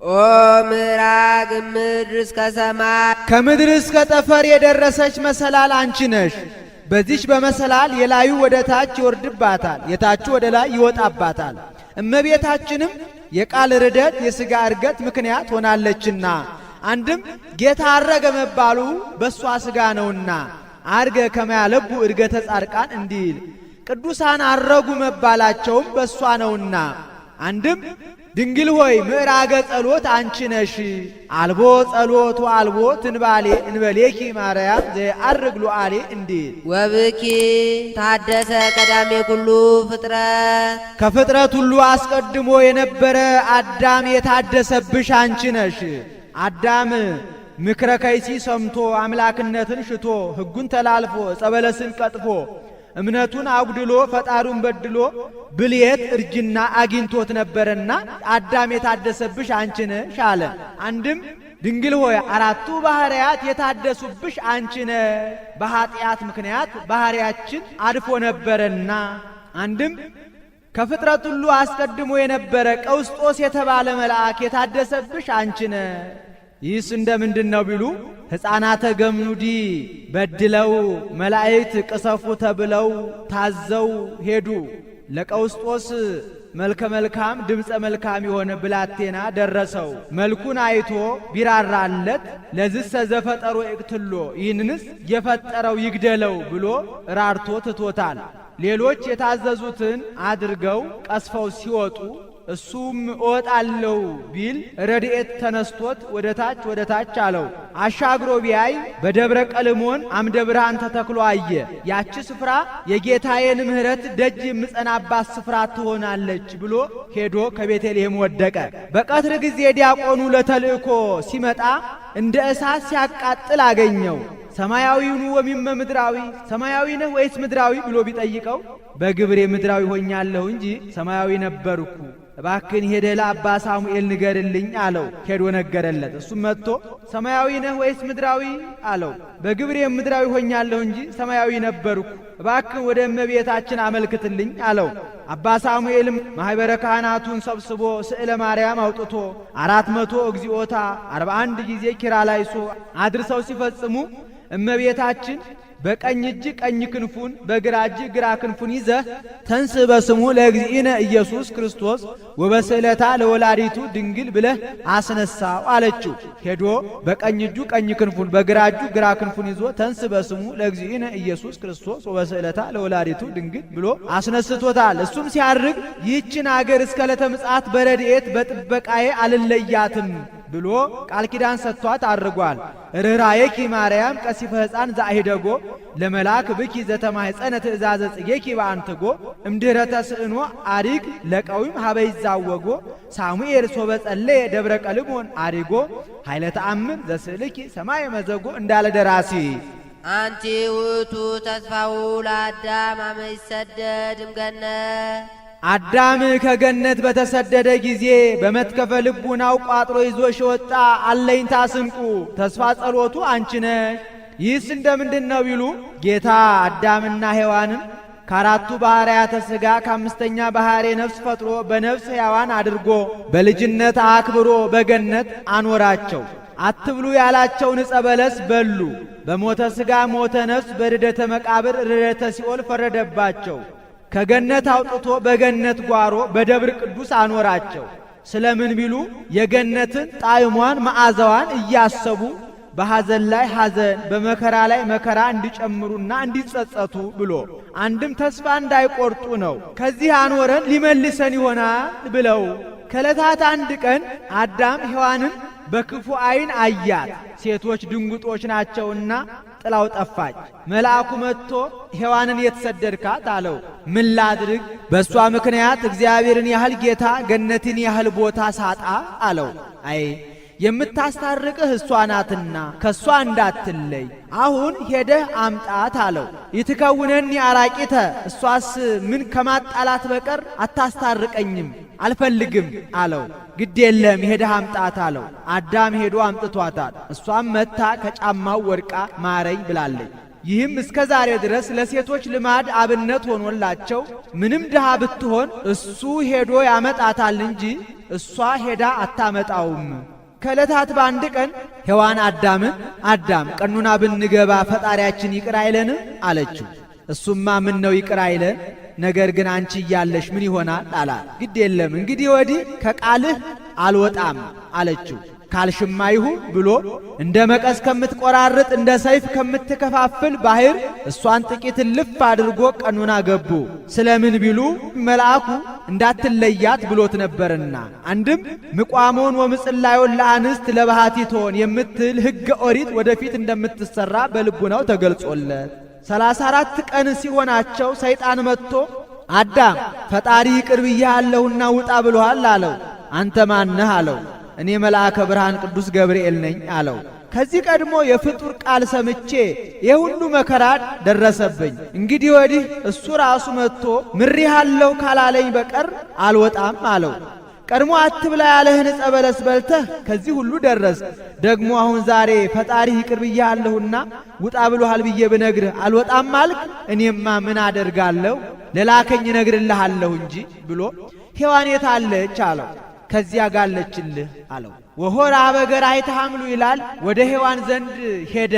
ኦ ምዕራግ ምድር እስከ ሰማይ ከምድር እስከ ጠፈር የደረሰች መሰላል አንቺ ነሽ። በዚች በመሰላል የላዩ ወደ ታች ይወርድባታል፣ የታቹ ወደ ላይ ይወጣባታል። እመቤታችንም የቃል ርደት የሥጋ እርገት ምክንያት ሆናለችና አንድም ጌታ አረገ መባሉ በእሷ ሥጋ ነውና አርገ ከመያለቡ እድገተ ጻድቃን እንዲል ቅዱሳን አረጉ መባላቸውም በእሷ ነውና አንድም ድንግል ሆይ ምዕራገ ጸሎት አንቺ ነሽ። አልቦ ጸሎቱ አልቦ ትንባሌ እንበሌኪ ማርያም ዘአርግ ሉዓሌ እንዲል ወብኪ ታደሰ ቀዳሜ ኩሉ ፍጥረት ከፍጥረት ሁሉ አስቀድሞ የነበረ አዳም የታደሰብሽ አንቺ ነሽ። አዳም ምክረ ከይሲ ሰምቶ አምላክነትን ሽቶ ሕጉን ተላልፎ ጸበለስን ቀጥፎ እምነቱን አጉድሎ ፈጣሩን በድሎ ብልየት እርጅና አግኝቶት ነበርና አዳም የታደሰብሽ አንቺ ነሽ አለ። አንድም ድንግል ሆይ አራቱ ባህሪያት የታደሱብሽ አንቺ ነሽ። በኃጢአት ምክንያት ባህሪያችን አድፎ ነበርና አንድም ከፍጥረት ሁሉ አስቀድሞ የነበረ ቀውስጦስ የተባለ መልአክ የታደሰብሽ አንቺ ነሽ። ይህስ እንደምንድን ነው ቢሉ ሕፃናተ ገምኑዲ በድለው መላእክት ቅሰፉ ተብለው ታዘው ሄዱ። ለቀውስጦስ መልከ መልካም ድምፀ መልካም የሆነ ብላቴና ደረሰው። መልኩን አይቶ ቢራራለት ለዝሰ ዘፈጠሮ ይቅትሎ ይህንንስ የፈጠረው ይግደለው ብሎ ራርቶ ትቶታል። ሌሎች የታዘዙትን አድርገው ቀስፈው ሲወጡ እሱም እወጣለሁ ቢል ረድኤት ተነስቶት ወደ ታች አለው። አሻግሮ ቢያይ በደብረ ቀልሞን አምደ ብርሃን ተተክሎ አየ። ያቺ ስፍራ የጌታዬን ምሕረት ደጅ የምጸናባት ስፍራ ትሆናለች ብሎ ሄዶ ከቤተልሔም ወደቀ። በቀትር ጊዜ ዲያቆኑ ለተልእኮ ሲመጣ እንደ እሳት ሲያቃጥል አገኘው። ሰማያዊውን ወሚመ ምድራዊ ሰማያዊ ነህ ወይስ ምድራዊ ብሎ ቢጠይቀው በግብሬ ምድራዊ ሆኛለሁ እንጂ ሰማያዊ ነበርኩ፣ እባክን ሄደ ለአባ ሳሙኤል ንገርልኝ አለው። ሄዶ ነገረለት። እሱም መጥቶ ሰማያዊ ነህ ወይስ ምድራዊ አለው። በግብሬ ምድራዊ ሆኛለሁ እንጂ ሰማያዊ ነበርኩ፣ እባክን ወደ እመቤታችን አመልክትልኝ አለው። አባ ሳሙኤልም ማኅበረ ካህናቱን ሰብስቦ ስዕለ ማርያም አውጥቶ 400 እግዚኦታ 41 ጊዜ ኪርያላይሶ አድርሰው ሲፈጽሙ እመቤታችን በቀኝ እጅ ቀኝ ክንፉን በግራ እጅ ግራ ክንፉን ይዘህ ተንስ በስሙ ለእግዚእነ ኢየሱስ ክርስቶስ ወበስዕለታ ለወላዲቱ ድንግል ብለህ አስነሳው አለችው። ሄዶ በቀኝ እጁ ቀኝ ክንፉን በግራ እጁ ግራ ክንፉን ይዞ ተንስ በስሙ ለእግዚእነ ኢየሱስ ክርስቶስ ወበስዕለታ ለወላዲቱ ድንግል ብሎ አስነስቶታል። እሱም ሲያርግ ይህችን አገር እስከ ዕለተ ምጽአት በረድኤት በጥበቃዬ አልለያትም ብሎ ቃል ኪዳን ሰጥቷት አድርጓል። ርኅራዬኪ ማርያም ቀሲፈ ሕፃን ዘአሂደጎ ለመልአክ ብኪ ዘተማሕፀነ ትእዛዘ ጽጌኪ በአንትጎ እምድኅረ ተስዕኖ አሪግ ለቀዊም ሀበይ ዛወጎ ሳሙኤል ሶበ ጸለየ ደብረ ቀልሞን አሪጎ ኃይለ ተአምር ዘስዕልኪ ሰማይ መዘጎ እንዳለ ደራሲ አንቲ ውእቱ ተስፋው ለአዳም አመ ይሰደድ እምገነት አዳም ከገነት በተሰደደ ጊዜ በመትከፈ ልቡናው ቋጥሮ ይዞሽ ወጣ አለኝታ ስንቁ ተስፋ ጸሎቱ አንቺ ነሽ። ይህስ እንደምንድን ነው ቢሉ ጌታ አዳምና ሔዋንን ከአራቱ ባሕርያተ ሥጋ ከአምስተኛ ባሕርየ ነፍስ ፈጥሮ በነፍስ ሕያዋን አድርጎ በልጅነት አክብሮ በገነት አኖራቸው። አትብሉ ያላቸውን ዕፀ በለስ በሉ። በሞተ ሥጋ ሞተ ነፍስ በርደተ መቃብር ርደተ ሲኦል ፈረደባቸው። ከገነት አውጥቶ በገነት ጓሮ በደብር ቅዱስ አኖራቸው። ስለምን ቢሉ የገነትን ጣዕሟን መዓዛዋን እያሰቡ በሐዘን ላይ ሐዘን በመከራ ላይ መከራ እንዲጨምሩና እንዲጸጸቱ ብሎ አንድም ተስፋ እንዳይቆርጡ ነው። ከዚህ አኖረን ሊመልሰን ይሆናል ብለው ከዕለታት አንድ ቀን አዳም ሔዋንን በክፉ ዓይን አያት። ሴቶች ድንጉጦች ናቸውና ጥላው ጠፋች። መልአኩ መጥቶ ሔዋንን የተሰደድካት አለው። ምን ላድርግ? በእሷ ምክንያት እግዚአብሔርን ያህል ጌታ ገነትን ያህል ቦታ ሳጣ አለው። አይ የምታስታርቅህ እሷ ናትና ከእሷ እንዳትለይ አሁን ሄደህ አምጣት አለው። ይትከውነኒ አራቂተ እሷስ ምን ከማጣላት በቀር አታስታርቀኝም አልፈልግም አለው። ግድ የለም ሄደህ አምጣት አለው። አዳም ሄዶ አምጥቷታል። እሷም መታ ከጫማው ወድቃ ማረኝ ብላለች። ይህም እስከ ዛሬ ድረስ ለሴቶች ልማድ አብነት ሆኖላቸው ምንም ድሃ ብትሆን እሱ ሄዶ ያመጣታል እንጂ እሷ ሄዳ አታመጣውም። ከዕለታት በአንድ ቀን ሔዋን አዳምን አዳም ቀኑና ብንገባ ፈጣሪያችን ይቅር አይለንም አለችው። እሱማ ምን ነው ይቅር አይለን፣ ነገር ግን አንቺ እያለሽ ምን ይሆናል አላት። ግድ የለም እንግዲህ ወዲህ ከቃልህ አልወጣም አለችው። ካልሽማ ይሁን ብሎ እንደ መቀስ ከምትቆራርጥ እንደ ሰይፍ ከምትከፋፍል ባህር እሷን ጥቂት ልፍ አድርጎ ቀኑና ገቡ። ስለምን ቢሉ መልአኩ እንዳትለያት ብሎት ነበርና። አንድም ምቋሞን ወምጽላዮን ለአንስት ለባህቲቶን የምትል ሕገ ኦሪት ወደፊት እንደምትሰራ በልቡናው ተገልጾለት 34 ቀን ሲሆናቸው ሰይጣን መጥቶ አዳም ፈጣሪ ይቅር ብዬሃለሁና ውጣ ብሎሃል አለው። አንተ ማነህ አለው። እኔ መልአከ ብርሃን ቅዱስ ገብርኤል ነኝ አለው። ከዚህ ቀድሞ የፍጡር ቃል ሰምቼ የሁሉ መከራ ደረሰብኝ። እንግዲህ ወዲህ እሱ ራሱ መጥቶ ምሬሃለሁ ካላለኝ በቀር አልወጣም አለው። ቀድሞ አትብላ ያለህን ዕፀ በለስ በልተህ ከዚህ ሁሉ ደረስ። ደግሞ አሁን ዛሬ ፈጣሪ ይቅር ብዬሃለሁና ውጣ ብሎሃል ብዬ ብነግርህ አልወጣም አልክ? እኔማ ምን አደርጋለሁ ለላከኝ እነግርልሃለሁ እንጂ ብሎ ሔዋን የት አለች አለው። ከዚያ ጋለችልህ አለው። ወሆራ በገር አይተሐምሉ ይላል። ወደ ሔዋን ዘንድ ሄደ።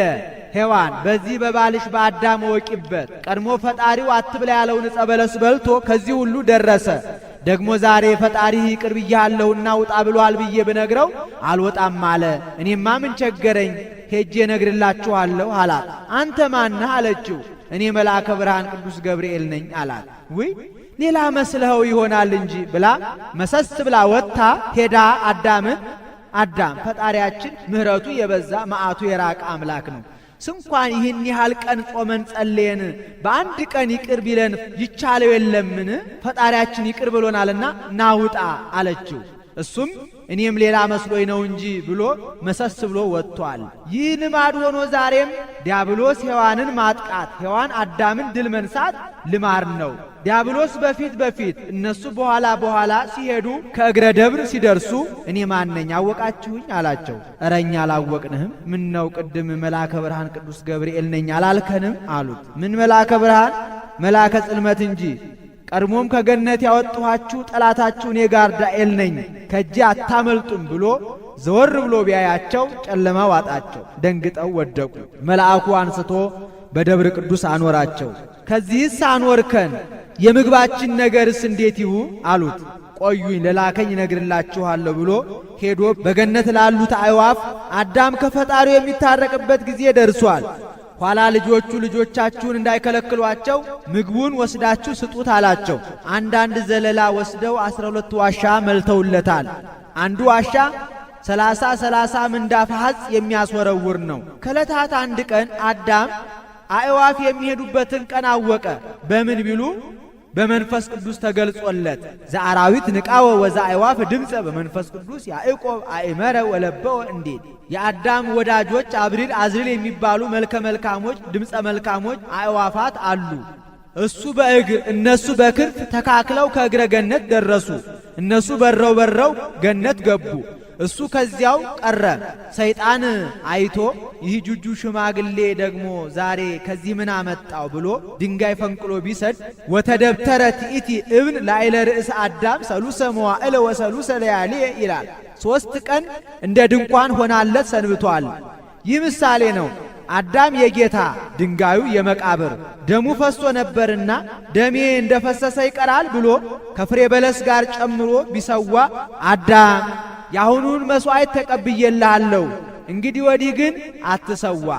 ሔዋን በዚህ በባልሽ በአዳም ወቂበት ቀድሞ ፈጣሪው አትብላ ያለውን ዕፀ በለስ በልቶ ከዚህ ሁሉ ደረሰ። ደግሞ ዛሬ ፈጣሪ ይቅር ብዬሃለሁና ውጣ ብሎሃል ብዬ ብነግረው አልወጣም አለ። እኔማ ምን ቸገረኝ ሄጄ እነግርላችኋለሁ አላት። አንተ ማነህ አለችው። እኔ መልአከ ብርሃን ቅዱስ ገብርኤል ነኝ አላት። ውይ ሌላ መስለኸው ይሆናል እንጂ ብላ መሰስ ብላ ወጥታ ሄዳ አዳምን አዳም ፈጣሪያችን ምሕረቱ የበዛ መዓቱ የራቀ አምላክ ነው። ስንኳን ይህን ያህል ቀን ጾመን ጸልየን በአንድ ቀን ይቅር ቢለን ይቻለው የለምን? ፈጣሪያችን ይቅር ብሎናልና ናውጣ አለችው። እሱም እኔም ሌላ መስሎኝ ነው እንጂ ብሎ መሰስ ብሎ ወጥቷል። ይህ ልማድ ሆኖ ዛሬም ዲያብሎስ ሔዋንን ማጥቃት፣ ሔዋን አዳምን ድል መንሳት ልማድ ነው። ዲያብሎስ በፊት እነሱ በኋላ ሲሄዱ ከእግረ ደብር ሲደርሱ እኔ ማነኝ አወቃችሁኝ አላቸው። እረኛ አላወቅንህም፣ ምን ነው ቅድም መልአከ ብርሃን ቅዱስ ገብርኤል ነኝ አላልከንም አሉት። ምን መልአከ ብርሃን መልአከ ጽልመት እንጂ ቀድሞም ከገነት ያወጣኋችሁ ጠላታችሁ እኔ ጋርዳኤል ነኝ፣ ከእጄ አታመልጡም ብሎ ዘወር ብሎ ቢያያቸው ጨለማ ዋጣቸው፣ ደንግጠው ወደቁ። መልአኩ አንስቶ በደብረ ቅዱስ አኖራቸው። ከዚህስ አኖርከን የምግባችን ነገርስ እንዴት ይሁን አሉት። ቆዩኝ ለላከኝ እነግርላችኋለሁ ብሎ ሄዶ በገነት ላሉት አዕዋፍ አዳም ከፈጣሪው የሚታረቅበት ጊዜ ደርሷል፣ ኋላ ልጆቹ ልጆቻችሁን እንዳይከለክሏቸው ምግቡን ወስዳችሁ ስጡት አላቸው። አንዳንድ ዘለላ ወስደው 12 ዋሻ መልተውለታል። አንዱ ዋሻ 30 ምንዳፍ ሐጽ የሚያስወረውር ነው። ከዕለታት አንድ ቀን አዳም አዕዋፍ የሚሄዱበትን ቀን አወቀ። በምን ቢሉ በመንፈስ ቅዱስ ተገልጾለት ዘአራዊት ንቃወ ወዘአዕዋፍ ድምፀ በመንፈስ ቅዱስ ያዕቆብ አእመረ ወለበወ እንዴት የአዳም ወዳጆች አብሪል አዝሪል የሚባሉ መልከ መልካሞች ድምፀ መልካሞች አዕዋፋት አሉ። እሱ በእግር እነሱ በክንፍ ተካክለው ከእግረ ገነት ደረሱ። እነሱ በረው ገነት ገቡ። እሱ ከዚያው ቀረ። ሰይጣን አይቶ ይህ ጁጁ ሽማግሌ ደግሞ ዛሬ ከዚህ ምን አመጣው ብሎ ድንጋይ ፈንቅሎ ቢሰድ ወተደብተረ ትኢቲ እብን ላይለ ርእስ አዳም ሰሉሰ መዋዕለ ወሰሉሰ ለያሌ ይላል። 3 ቀን እንደ ድንኳን ሆናለት ሰንብቷል። ይህ ምሳሌ ነው። አዳም የጌታ ድንጋዩ የመቃብር ደሙ ፈሶ ነበርና ደሜ እንደፈሰሰ ይቀራል ብሎ ከፍሬ በለስ ጋር ጨምሮ ቢሰዋ አዳም የአሁኑን መሥዋዕት ተቀብዬልሃለሁ፣ እንግዲህ ወዲህ ግን አትሰዋ።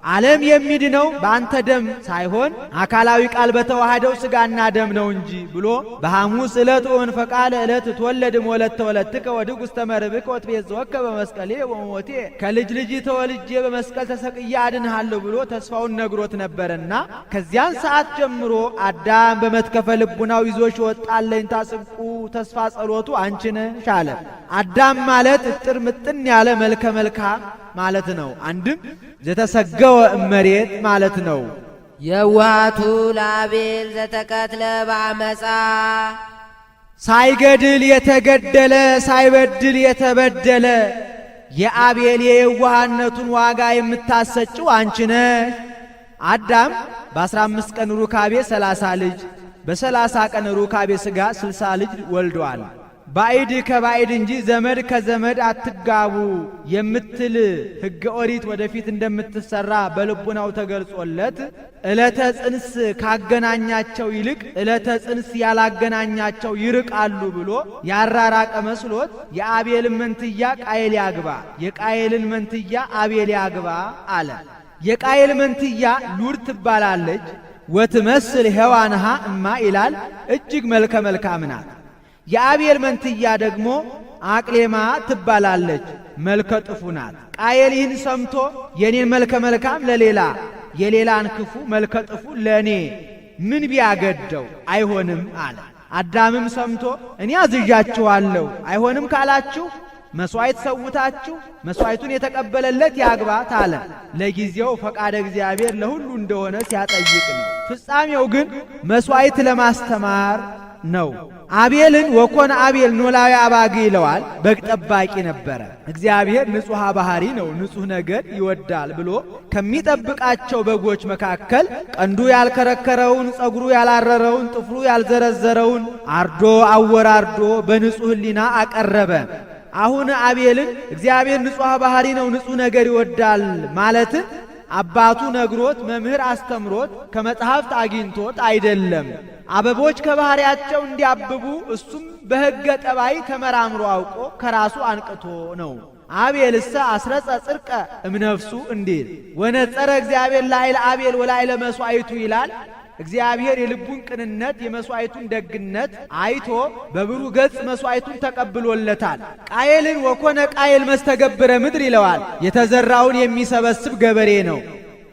ዓለም የሚድነው በአንተ ደም ሳይሆን አካላዊ ቃል በተዋህደው ሥጋና ደም ነው እንጂ ብሎ በሐሙስ ዕለት ወንፈቃለ ዕለት ትወለድ ወለተ ወለትከ ወድጉስተ መርብከ ወትቤዘወከ በመስቀሌ ወሞቴ ከልጅ ልጅ ተወልጄ በመስቀል ተሰቅዬ አድንሃለሁ ብሎ ተስፋውን ነግሮት ነበርና ከዚያን ሰዓት ጀምሮ አዳም በመትከፈ ልቡናው ይዞሽ ወጣለኝ ታስብቁ ተስፋ ጸሎቱ አንቺ ነሽ አለ። አዳም ማለት እጥር ምጥን ያለ መልከ መልካም ማለት ነው። አንድም ዘተሰገወ እመሬት ማለት ነው። የዋሃቱ ላቤል ዘተቀትለ በአመፃ ሳይገድል የተገደለ ሳይበድል የተበደለ የአቤል የየዋህነቱን ዋጋ የምታሰጭው አንቺ ነሽ። አዳም በ15 ቀን ሩካቤ 30 ልጅ በ30 ቀን ሩካቤ ሥጋ 60 ልጅ ወልደዋል። ባዕድ ከባዕድ እንጂ ዘመድ ከዘመድ አትጋቡ የምትል ሕገ ኦሪት ወደፊት እንደምትሰራ በልቡናው ተገልጾለት ዕለተ ጽንስ ካገናኛቸው ይልቅ ዕለተ ጽንስ ያላገናኛቸው ይርቃሉ ብሎ ያራራቀ መስሎት የአቤልን መንትያ ቃየል ያግባ፣ የቃየልን መንትያ አቤል ያግባ አለ። የቃየል መንትያ ሉድ ትባላለች። ወትመስል ሔዋንሃ እማ ይላል፣ እጅግ መልከ መልካም ናት። የአቤል መንትያ ደግሞ አቅሌማ ትባላለች፣ መልከ ጥፉ ናት። ቃየል ይህን ሰምቶ የኔን መልከ መልካም ለሌላ የሌላን ክፉ መልከ ጥፉ ለእኔ ምን ቢያገደው አይሆንም አለ። አዳምም ሰምቶ እኔ አዝዣችኋለሁ፣ አይሆንም ካላችሁ መሥዋዕት ሰውታችሁ መሥዋዕቱን የተቀበለለት ያግባት አለ። ለጊዜው ፈቃደ እግዚአብሔር ለሁሉ እንደሆነ ሲያጠይቅ ነው። ፍጻሜው ግን መሥዋዕት ለማስተማር ነው። አቤልን ወኮነ አቤል ኖላዊ አባግ ይለዋል። በግ ጠባቂ ነበረ። እግዚአብሔር ንጹሕ ባህሪ ነው፣ ንጹሕ ነገር ይወዳል ብሎ ከሚጠብቃቸው በጎች መካከል ቀንዱ ያልከረከረውን፣ ጸጉሩ ያላረረውን፣ ጥፍሩ ያልዘረዘረውን አርዶ አወራርዶ በንጹሕ ሕሊና አቀረበ። አሁን አቤልን እግዚአብሔር ንጹሕ ባህሪ ነው፣ ንጹሕ ነገር ይወዳል ማለትን አባቱ ነግሮት መምህር አስተምሮት ከመጽሐፍት አግኝቶት አይደለም። አበቦች ከባህሪያቸው እንዲያብቡ እሱም በሕገ ጠባይ ተመራምሮ አውቆ ከራሱ አንቅቶ ነው። አቤልሰ አስረጸ ጽድቀ እምነፍሱ እንዲል ወነጸረ እግዚአብሔር ላዕለ አቤል ወላዕለ መሥዋዕቱ ይላል። እግዚአብሔር የልቡን ቅንነት የመሥዋዕቱን ደግነት አይቶ በብሩህ ገጽ መሥዋዕቱን ተቀብሎለታል። ቃየልን ወኮነ ቃየል መስተገብረ ምድር ይለዋል። የተዘራውን የሚሰበስብ ገበሬ ነው።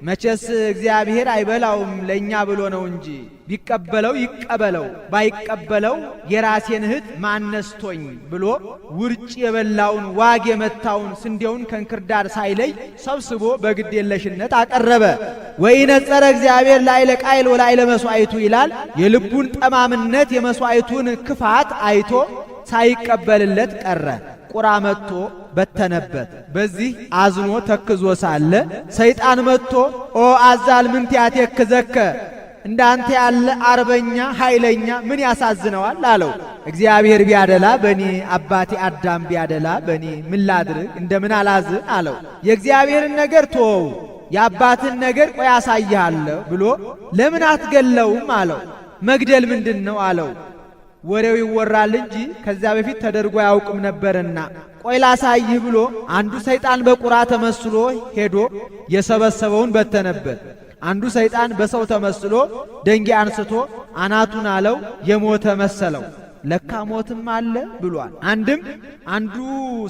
መቼስ እግዚአብሔር አይበላውም ለእኛ ብሎ ነው እንጂ ቢቀበለው ይቀበለው፣ ባይቀበለው የራሴን እህት ማነስቶኝ ብሎ ውርጭ የበላውን ዋግ የመታውን ስንዴውን ከእንክርዳድ ሳይለይ ሰብስቦ በግድ የለሽነት አቀረበ። ወኢነጸረ እግዚአብሔር ላዕለ ቃየል ወላዕለ መሥዋዕቱ ይላል። የልቡን ጠማምነት የመሥዋዕቱን ክፋት አይቶ ሳይቀበልለት ቀረ። ቁራ መጥቶ በተነበት። በዚህ አዝኖ ተክዞ ሳለ ሰይጣን መጥቶ ኦ አዛል ምን ያቴክዘከ እንዳንተ ያለ አርበኛ ኃይለኛ ምን ያሳዝነዋል አለው። እግዚአብሔር ቢያደላ በኔ አባቴ አዳም ቢያደላ በኔ ምን ላድርግ እንደምን አላዝን አለው። የእግዚአብሔርን ነገር ተወው የአባትን ነገር ቆይ ያሳይሃለሁ ብሎ ለምን አትገለውም አለው። መግደል ምንድን ነው አለው። ወሬው ይወራል እንጂ ከዚያ በፊት ተደርጎ ያውቅም ነበርና ቆይ ላሳይህ ብሎ አንዱ ሰይጣን በቁራ ተመስሎ ሄዶ የሰበሰበውን በተነበት። አንዱ ሰይጣን በሰው ተመስሎ ደንጊያ አንስቶ አናቱን አለው፣ የሞተ መሰለው። ለካ ሞትም አለ ብሏል። አንዱ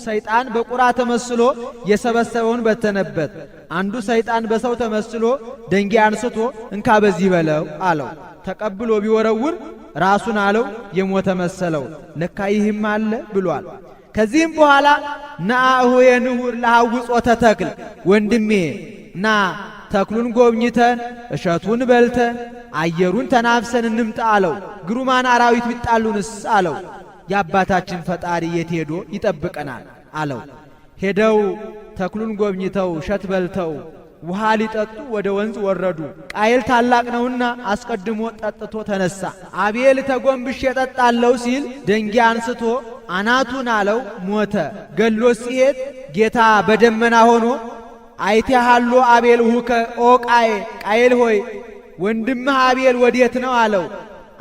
ሰይጣን በቁራ ተመስሎ የሰበሰበውን በተነበት። አንዱ ሰይጣን በሰው ተመስሎ ደንጊያ አንስቶ እንካ በዚህ በለው አለው። ተቀብሎ ቢወረውር ራሱን አለው፣ የሞተ መሰለው። ለካ ይህም አለ ብሏል። ከዚህም በኋላ ነአሁ የንሁር ለሐውጾተ ተክል ወንድሜ ና ተክሉን ጎብኝተን እሸቱን በልተን አየሩን ተናፍሰን እንምጣ አለው። ግሩማን አራዊት ቢጣሉንስ አለው። የአባታችን ፈጣሪ የት ሄዶ ይጠብቀናል አለው። ሄደው ተክሉን ጎብኝተው እሸት በልተው ውሃ ሊጠጡ ወደ ወንዝ ወረዱ። ቃየል ታላቅ ነውና አስቀድሞ ጠጥቶ ተነሳ። አቤል ተጎንብሼ እጠጣለሁ ሲል ደንጊያ አንስቶ አናቱን አለው፣ ሞተ። ገሎስ ሲሄድ ጌታ በደመና ሆኖ አይቴሃሎ አቤል ውከ ኦ ቃየል ሆይ ወንድምህ አቤል ወዴት ነው አለው።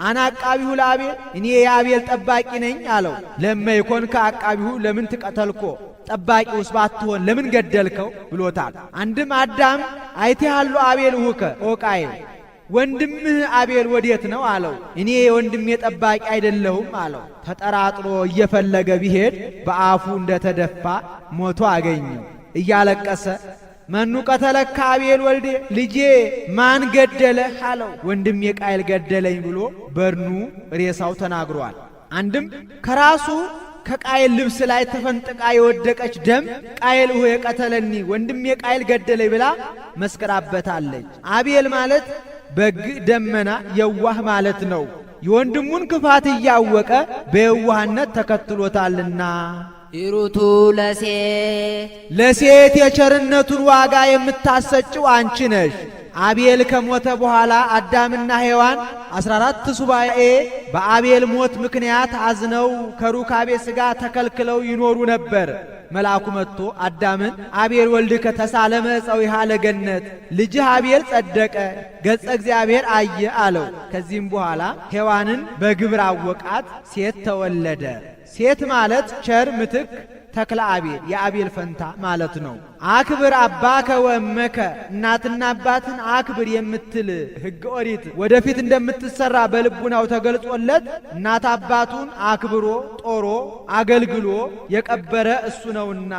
አናቃቢሁ ለአቤል እኔ የአቤል ጠባቂ ነኝ አለው። ለመይኮን ከአቃቢሁ ለምን ትቀተልኮ ጠባቂውስ ባትሆን ለምን ገደልከው ብሎታል። አንድም አዳም አይቴሃሎ አቤል ውከ ኦ ቃየል ወንድምህ አቤል ወዴት ነው አለው። እኔ የወንድሜ ጠባቂ አይደለሁም አለው። ተጠራጥሮ እየፈለገ ቢሄድ በአፉ እንደተደፋ ሞቶ አገኘው። እያለቀሰ መኑ ቀተለካ አቤል ወልዴ ልጄ ማን ገደለህ አለው። ወንድሜ ቃየል ገደለኝ ብሎ በድኑ ሬሳው ተናግሯል። አንድም ከራሱ ከቃየል ልብስ ላይ ተፈንጥቃ የወደቀች ደም ቃየል ሆይ የቀተለኒ ወንድሜ ቃየል ገደለኝ ብላ መስከራበታለች። አቤል ማለት በግ ደመና የዋህ ማለት ነው። የወንድሙን ክፋት እያወቀ በየዋህነት ተከትሎታልና። ይሩቱ ለሴት የቸርነቱን ዋጋ የምታሰጭው አንቺ ነሽ። አቤል ከሞተ በኋላ አዳምና ሔዋን 14 ሱባኤ በአቤል ሞት ምክንያት አዝነው ከሩካቤ ሥጋ ተከልክለው ይኖሩ ነበር። መልአኩ መጥቶ አዳምን አቤል ወልድከ ተሳለመ ዕፀዊሃ ለገነት፣ ልጅህ አቤል ጸደቀ፣ ገጸ እግዚአብሔር አየ አለው። ከዚህም በኋላ ሔዋንን በግብር አወቃት፣ ሴት ተወለደ። ሴት ማለት ቸር ምትክ ተክለ አቤል የአቤል ፈንታ ማለት ነው። አክብር አባከ ወእመከ እናትና አባትን አክብር የምትል ሕገ ኦሪት ወደፊት እንደምትሰራ በልቡናው ተገልጾለት እናት አባቱን አክብሮ ጦሮ አገልግሎ የቀበረ እሱ ነውና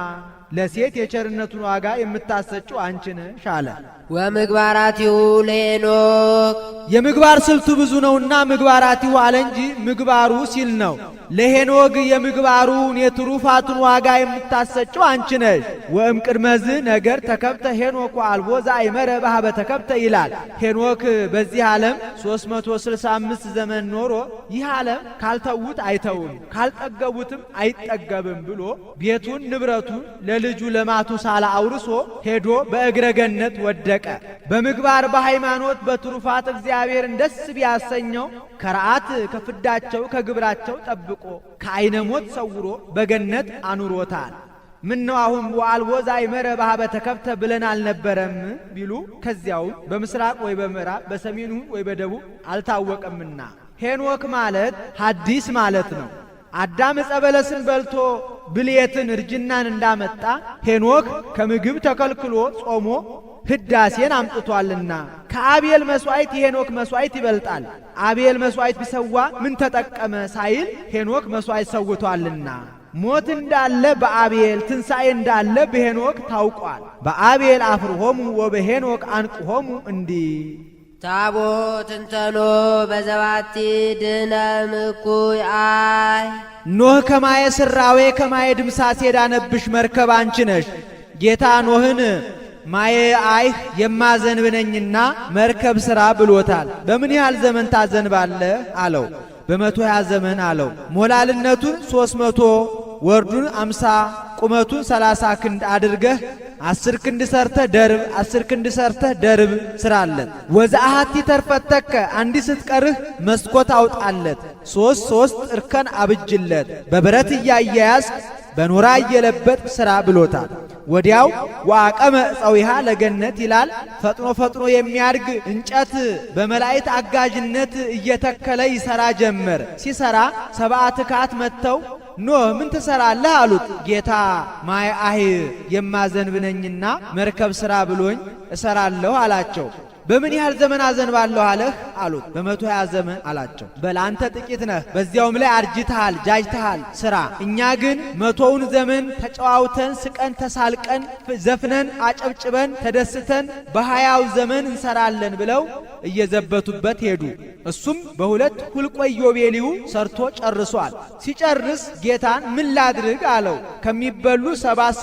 ለሴት የቸርነቱን ዋጋ የምታሰጭው አንቺ ነሽ አለ። ወምግባራቲሁ ለሄኖክ የምግባር ስልቱ ብዙ ነውና ምግባራቲሁ አለ እንጂ ምግባሩ ሲል ነው። ለሄኖክ የምግባሩን የትሩፋቱን ዋጋ የምታሰጭው አንቺ ነሽ። ወእም ቅድመዝ ነገር ተከብተ ሄኖክ አልቦ ዘአይመረ በኀበ ተከብተ ይላል። ሄኖክ በዚህ ዓለም 365 ዘመን ኖሮ ይህ ዓለም ካልተዉት አይተውም ካልጠገቡትም አይጠገብም ብሎ ቤቱን ንብረቱን ለልጁ ለማቱሳላ አውርሶ ሄዶ በእግረ ገነት ወደቀ። በምግባር በሃይማኖት በትሩፋት እግዚአብሔርን ደስ ቢያሰኘው ከረዓት ከፍዳቸው ከግብራቸው ጠብቆ ከዓይነ ሞት ሰውሮ በገነት አኑሮታል። ምን ነው አሁን ወአልቦ ዘአይመረ በኀበ ተከብተ ብለን አልነበረም ቢሉ ከዚያውም በምስራቅ ወይ በምዕራብ በሰሜኑ ወይ በደቡብ አልታወቀምና ሄኖክ ማለት ሐዲስ ማለት ነው። አዳም ዕፀ በለስን በልቶ ብልየትን እርጅናን እንዳመጣ ሄኖክ ከምግብ ተከልክሎ ጾሞ ህዳሴን አምጥቷልና ከአቤል መስዋዕት የሄኖክ መስዋዕት ይበልጣል። አቤል መስዋዕት ቢሰዋ ምን ተጠቀመ ሳይል ሄኖክ መስዋዕት ሰውቷልና ሞት እንዳለ በአቤል ትንሣኤ እንዳለ በሄኖክ ታውቋል። በአቤል አፍርሆሙ ወበሄኖክ አንቅሆሙ እንዲህ ታቦት እንተኖ በዘባቲ ድነ ምኩይ አይ ኖህ ከማየ ስራዌ ከማየ ድምሳሴ ዳነብሽ መርከብ አንቺ ነሽ። ጌታ ኖህን ማየ አይህ የማዘንብነኝና መርከብ ሥራ ብሎታል። በምን ያህል ዘመን ታዘንባለህ አለው። በ120 ዘመን አለው። ሞላልነቱን 300 ወርዱን 50 ቁመቱን 30 ክንድ አድርገህ 10 ክንድ ሰርተህ ደርብ 10 ክንድ ሰርተህ ደርብ ስራለት። ወዘአሃቲ ተርፈተከ አንዲት ስትቀርህ መስኮት አውጣለት። 3 እርከን አብጅለት በብረት እያያያዝ በኖራ እየለበጥ ሥራ ብሎታል። ወዲያው ወአቀመ ዕፀዊሃ ለገነት ይላል። ፈጥኖ ፈጥኖ የሚያድግ እንጨት በመላእክት አጋዥነት እየተከለ ይሰራ ጀመር። ሲሰራ 7 ትካት መጥተው ኖህ ምን ትሰራለህ አሉት። ጌታ ማየ አይህ የማዘንብነኝና መርከብ ሥራ ብሎኝ እሰራለሁ አላቸው። በምን ያህል ዘመን አዘንባለሁ አለህ አሉት። በ120 ዘመን አላቸው። በላንተ ጥቂት ነህ፣ በዚያውም ላይ አርጅተሃል ጃጅተሃል ስራ። እኛ ግን 100ውን ዘመን ተጨዋውተን ስቀን ተሳልቀን ዘፍነን አጨብጭበን ተደስተን በ20ው ዘመን እንሰራለን ብለው እየዘበቱበት ሄዱ። እሱም በ2 ሁልቆ ኢዮቤልዩ ሰርቶ ጨርሷል። ሲጨርስ ጌታን ምን ላድርግ አለው። ከሚበሉ 7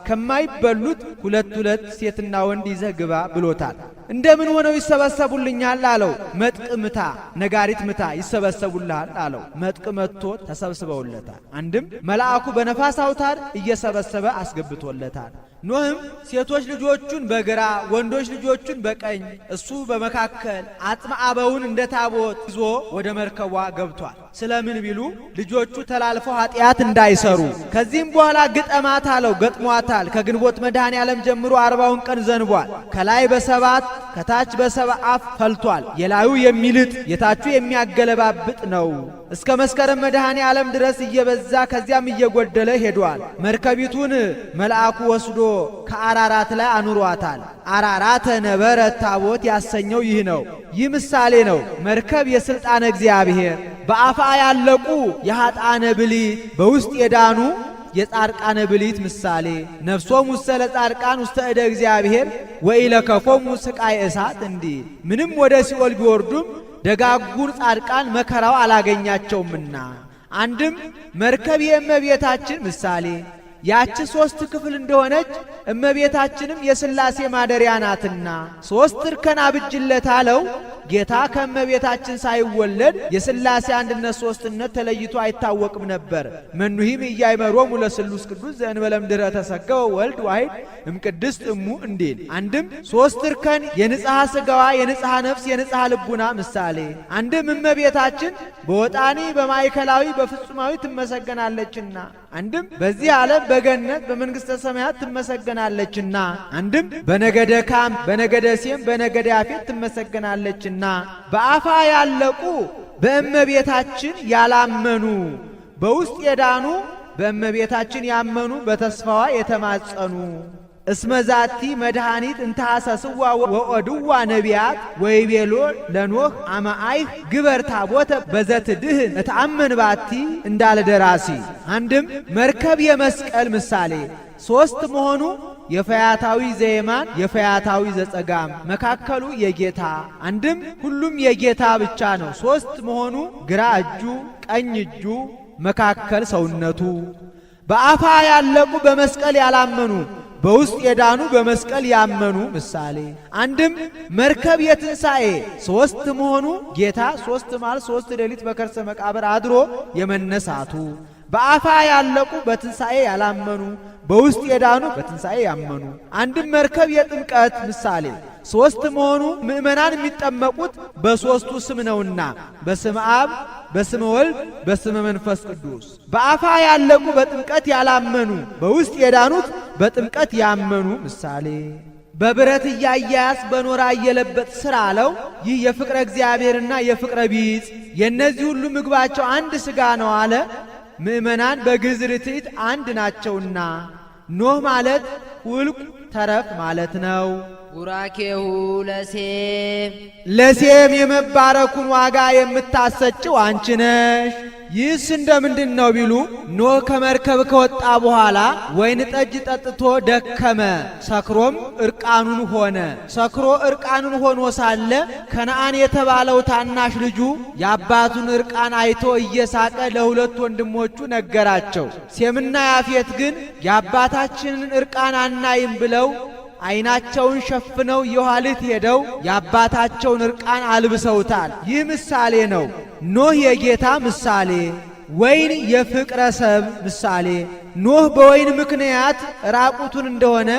ከማይበሉት 2 ሴትና ወንድ ይዘህ ግባ ብሎታል። እንደምን ሆነው ይሰበሰቡልኛል አለው። መጥቅ ምታ ነጋሪት ምታ ይሰበሰቡልሃል አለው። መጥቅ መጥቶ ተሰብስበውለታል። አንድም መልአኩ በነፋስ አውታር እየሰበሰበ አስገብቶለታል። ኖህም ሴቶች ልጆቹን በግራ ወንዶች ልጆቹን በቀኝ እሱ በመካከል አጽመ አበውን እንደ ታቦት ይዞ ወደ መርከቧ ገብቷል። ስለምን ቢሉ ልጆቹ ተላልፈው ኃጢአት እንዳይሰሩ። ከዚህም በኋላ ግጠማት አለው። ገጥሟታል። ከግንቦት መድኃኔ ዓለም ጀምሮ 40ውን ቀን ዘንቧል። ከላይ በ7 ከታች በ7 አፍ ፈልቷል። የላዩ የሚልጥ የታቹ የሚያገለባብጥ ነው። እስከ መስከረም መድኃኔ ዓለም ድረስ እየበዛ ከዚያም እየጎደለ ሄዷል። መርከቢቱን መልአኩ ወስዶ ከአራራት ላይ አኑሯታል። አራራተ ነበረ ታቦት ያሰኘው ይህ ነው። ይህ ምሳሌ ነው። መርከብ የሥልጣነ እግዚአብሔር በአፋ ያለቁ የኃጥአነ ብሊት በውስጥ የዳኑ የጻድቃነ ብሊት ምሳሌ ነፍሶሙ ውስተ ለጻድቃን ውስተ እደ እግዚአብሔር ወኢለከፎሙ ስቃይ እሳት እንዲህ ምንም ወደ ሲኦል ቢወርዱም ደጋጉን ጻድቃን መከራው አላገኛቸውምና። አንድም መርከብ የእመቤታችን ምሳሌ ያቺ 3 ክፍል እንደሆነች እመቤታችንም የሥላሴ ማደሪያ ናትና 3 እርከን አብጅለት አለው። ጌታ ከእመቤታችን ሳይወለድ የሥላሴ አንድነት ሦስትነት ተለይቶ አይታወቅም ነበር። መኑሂም ኢያእመሮሙ ለስሉስ ቅዱስ ዘእንበለ እምድኅረ ተሰገወ ወልድ ዋሕድ እምቅድስት እሙ እንዲል። አንድም ሦስት እርከን የንጽሐ ሥጋዋ የንጽሐ ነፍስ የንጽሐ ልቡና ምሳሌ። አንድም እመቤታችን በወጣኒ በማዕከላዊ በፍጹማዊ ትመሰገናለችና፣ አንድም በዚህ ዓለም በገነት በመንግሥተ ሰማያት ትመሰገናለችና፣ አንድም በነገደ ካም በነገደ ሴም በነገደ ያፌት ትመሰገናለችና፣ በአፋ ያለቁ በእመቤታችን ያላመኑ በውስጥ የዳኑ በእመቤታችን ያመኑ በተስፋዋ የተማጸኑ እስመዛቲ መድኃኒት እንተሐሰስዋ ወኦድዋ ነቢያት ወይቤሎ ለኖህ አመአይህ ግበር ታቦተ በዘትድህን እተአመን ባቲ እንዳለ ደራሲ። አንድም መርከብ የመስቀል ምሳሌ ሦስት መሆኑ የፈያታዊ ዘየማን የፈያታዊ ዘጸጋም መካከሉ የጌታ አንድም ሁሉም የጌታ ብቻ ነው። ሦስት መሆኑ ግራ እጁ ቀኝ እጁ መካከል ሰውነቱ። በአፋ ያለቁ በመስቀል ያላመኑ በውስጥ የዳኑ በመስቀል ያመኑ ምሳሌ። አንድም መርከብ የትንሣኤ ሦስት መሆኑ ጌታ ሦስት መዓልት ሦስት ሌሊት በከርሰ መቃብር አድሮ የመነሳቱ። በአፋ ያለቁ በትንሣኤ ያላመኑ በውስጥ የዳኑ በትንሣኤ ያመኑ። አንድም መርከብ የጥምቀት ምሳሌ ሦስት መሆኑ ምእመናን የሚጠመቁት በሦስቱ ስም ነውና በስመ አብ በስመ ወልድ በስመ መንፈስ ቅዱስ። በአፋ ያለቁ በጥምቀት ያላመኑ በውስጥ የዳኑት በጥምቀት ያመኑ ምሳሌ። በብረት እያያያስ በኖራ እየለበጥ ስራ አለው። ይህ የፍቅረ እግዚአብሔርና የፍቅረ ቢጽ የእነዚህ ሁሉ ምግባቸው አንድ ሥጋ ነው አለ። ምእመናን በግዕዝ ርትዕት አንድ ናቸውና ኖህ ማለት ውልቁ ተረፍ ማለት ነው። ቡራኬሁ ለሴም ለሴም የመባረኩን ዋጋ የምታሰጭው አንቺ ነሽ። ይህስ እንደምንድን ነው ቢሉ ኖህ ከመርከብ ከወጣ በኋላ ወይን ጠጅ ጠጥቶ ደከመ፣ ሰክሮም እርቃኑን ሆነ። ሰክሮ እርቃኑን ሆኖ ሳለ ከነአን የተባለው ታናሽ ልጁ የአባቱን እርቃን አይቶ እየሳቀ ለሁለት ወንድሞቹ ነገራቸው። ሴምና ያፌት ግን የአባታችንን እርቃን አናይም ብለው ዓይናቸውን ሸፍነው የኋሊት ሄደው የአባታቸውን እርቃን አልብሰውታል። ይህ ምሳሌ ነው። ኖህ የጌታ ምሳሌ፣ ወይን የፍቅረ ሰብ ምሳሌ። ኖህ በወይን ምክንያት ራቁቱን እንደሆነ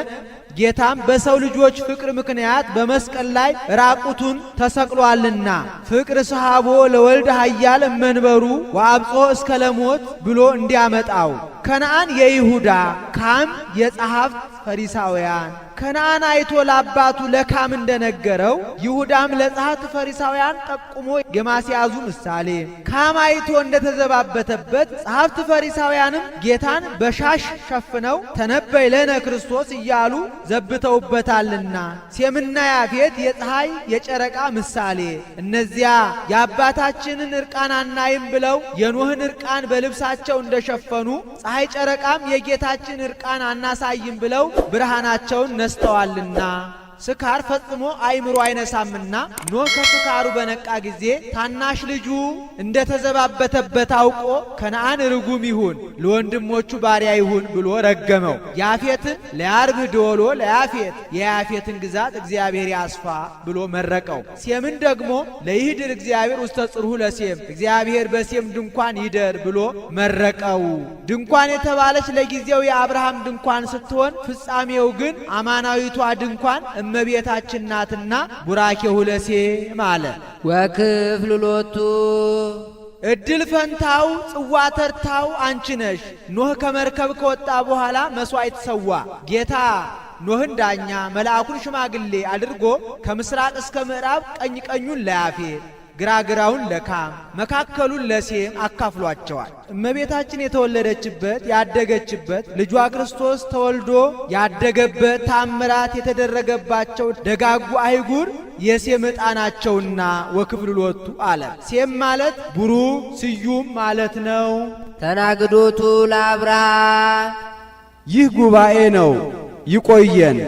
ጌታም በሰው ልጆች ፍቅር ምክንያት በመስቀል ላይ ራቁቱን ተሰቅሏልና ፍቅር ሰሃቦ ለወልድ ኃያል መንበሩ ወአብጾ እስከ ለሞት ብሎ እንዲያመጣው። ከነአን የይሁዳ ካም የጸሐፍት ፈሪሳውያን። ከነአን አይቶ ለአባቱ ለካም እንደነገረው ይሁዳም ለጸሐፍት ፈሪሳውያን ጠቁሞ የማስያዙ ምሳሌ። ካም አይቶ እንደተዘባበተበት ጸሐፍት ፈሪሳውያንም ጌታን በሻሽ ሸፍነው ተነበይ ለነ ክርስቶስ እያሉ ዘብተውበታልና። ሴምና ያፌት የፀሐይ የጨረቃ ምሳሌ። እነዚያ የአባታችንን እርቃን አናይም ብለው የኖህን እርቃን በልብሳቸው እንደሸፈኑ ፀሐይ ጨረቃም የጌታችን እርቃን አናሳይም ብለው ብርሃናቸውን ነስተዋልና። ስካር ፈጽሞ አይምሮ አይነሳምና ኖህ ከስካሩ በነቃ ጊዜ ታናሽ ልጁ እንደተዘባበተበት አውቆ ከነአን ርጉም ይሁን ለወንድሞቹ ባሪያ ይሁን ብሎ ረገመው። ያፌትን ለያርብህ ደወሎ ለያፌት የያፌትን ግዛት እግዚአብሔር ያስፋ ብሎ መረቀው። ሴምን ደግሞ ለይህድር እግዚአብሔር ውስተ ጽርሑ ለሴም እግዚአብሔር በሴም ድንኳን ይደር ብሎ መረቀው። ድንኳን የተባለች ለጊዜው የአብርሃም ድንኳን ስትሆን ፍጻሜው ግን አማናዊቷ ድንኳን እመቤታችን ናትና ቡራኬሁ ለሴም አለ። ወክፍል ሎቱ እድል ፈንታው ጽዋ ተርታው አንቺ ነሽ። ኖህ ከመርከብ ከወጣ በኋላ መሥዋዕት ሰዋ። ጌታ ኖህን ዳኛ መልአኩን ሽማግሌ አድርጎ ከምስራቅ እስከ ምዕራብ ቀኝ ቀኙን ለያፌት ግራግራውን ለካም መካከሉን ለሴም አካፍሏቸዋል። እመቤታችን የተወለደችበት ያደገችበት ልጇ ክርስቶስ ተወልዶ ያደገበት ታምራት የተደረገባቸው ደጋጉ አይጉር የሴም ዕጣ ናቸውና ወክፍል ሎቱ አለ። ሴም ማለት ቡሩክ ስዩም ማለት ነው። ተናግዶቱ ለአብርሃም ይህ ጉባኤ ነው። ይቆየን።